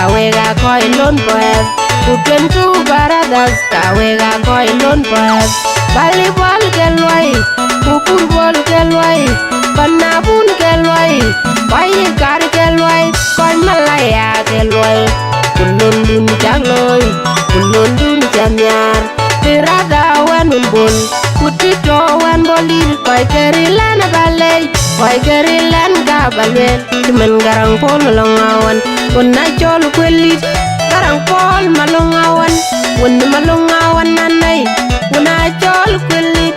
kawega koi lon poet. Kutwen tu baradas kawega koi lon poet. Bali bol kelwai, kupur bol kelwai, panabun kelwai, bayi kar kelwai, koi malaya kelwai. Kulon dun jagloi, kulon dun jamyar. Tirada wan umbul, kutito wan bolir, koi kerilan balay, koi kerilan gabalwel. Timen garang pol malongawan, kunna chol kwelit, garang pol malongawan, wun malongawan nanay, kunna chol kwelit.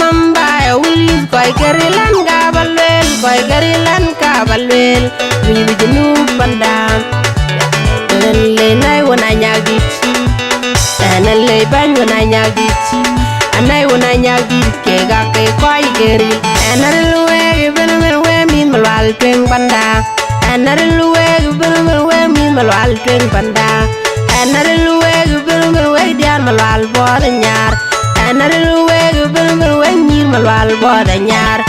Mamba ulis, koi kerilan gabalwel, koi kerilan gabalwel. Ribi jenu pandam, le nay wana nyagit. Nalay bang wana nyagit, anay wana nyagit kega ke koi geri. Analuwe ben we min malwal tweng panda. Analuwe ben we min malwal tweng panda. Analuwe ben we dian malwal boda nyar. Analuwe ben we min malwal boda nyar.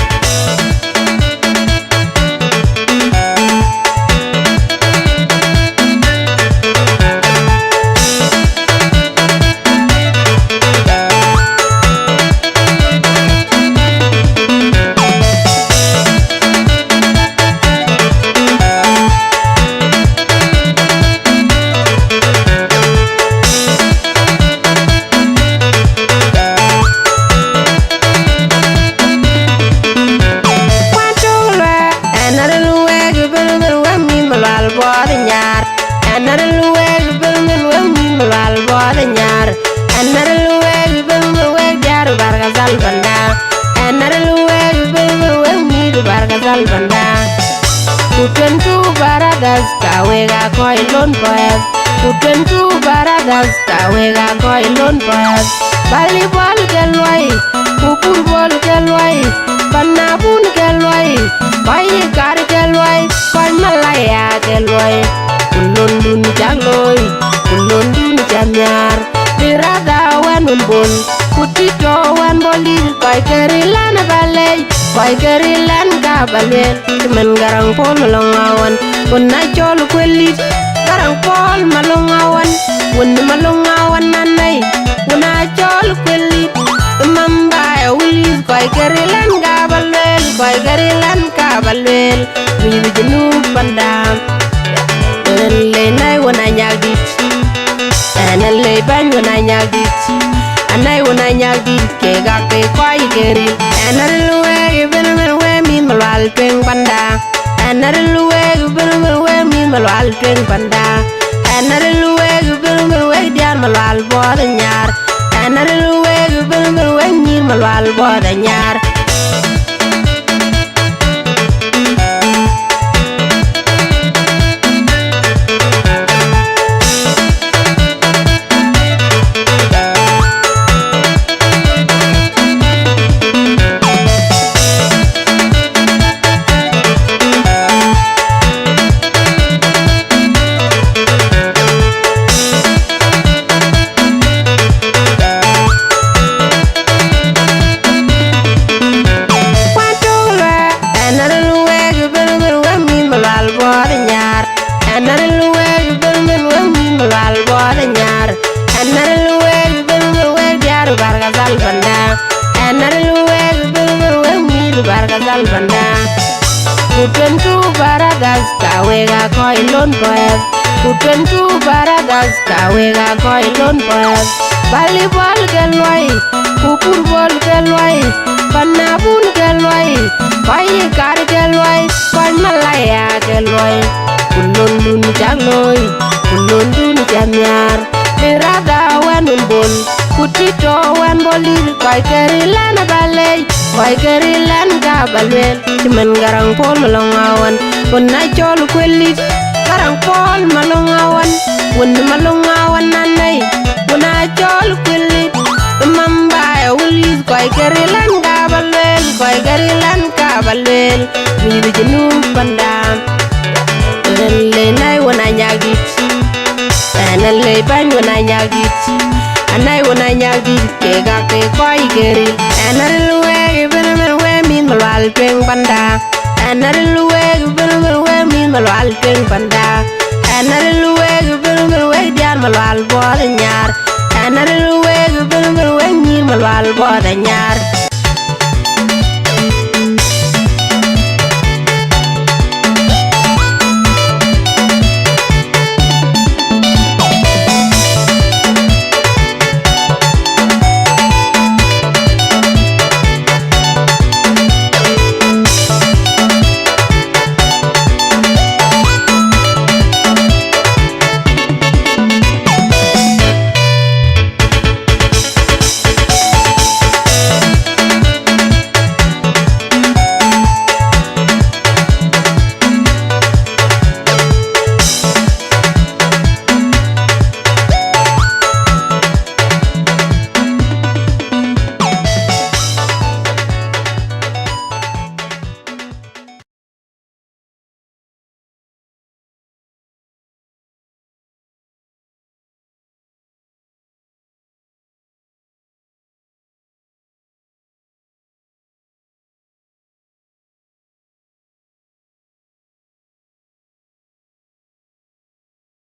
Kutwen tu baradas kawega koi lon poet. Kutwen tu baradas kawega koi lon poet. Bali bol kelwai, kupur bol kelwai, panabun kelwai, bayi kar kelwai, koi malaya kelwai. Kulon dun jagloi, kulon dun jamyar. Tirada wan umbul, kutito wan bolir, koi kerilan balay, koi kerilan gabalwel. Timen garang pol malongawan, kunna chol kwelit, garang pol malongawan, wun malongawan nanay, kunna chol kwelit. Mamba ulis, koi kerilan gabalwel, koi kerilan gabalwel. Ribi jenu pandam, le nay wana nyagit. Nalay bang wana nyagit, anay wana nyagit kega ke koi geri. Analuwe ben we min malwal tweng panda. Analuwe ben we min malwal tweng panda. Analuwe ben we dian malwal boda nyar. Analuwe ben we min malwal boda nyar. Kutwen tu baradas kawega koi lon poet. Kutwen tu baradas kawega koi lon poet. Bali bol kelwai, kupur bol kelwai, panabun kelwai, bayi kar kelwai, koi malaya kelwai. Kulon dun jagloi, kulon dun jamyar. Tirada wan umbul, kutito wan bolir, koi kerilan balay, koi kerilan gabalwel. Timen garang pol malongawan, kunna chol kwelit, garang pol malongawan, wun malongawan nanay, kunna chol kwelit. Mamba ulis, koi kerilan gabalwel, koi kerilan gabalwel. Ribi jenu pandam, le nay wana nyagit. Nalay bang wana nyagit, anay wana nyagit kega ke koi geri. Analuwe ben we min malwal tweng panda. Analuwe ben we min malwal tweng panda. enaril weg bil weg diar malwal bod nyar enaril weg bil weg nyir malwal bod nyar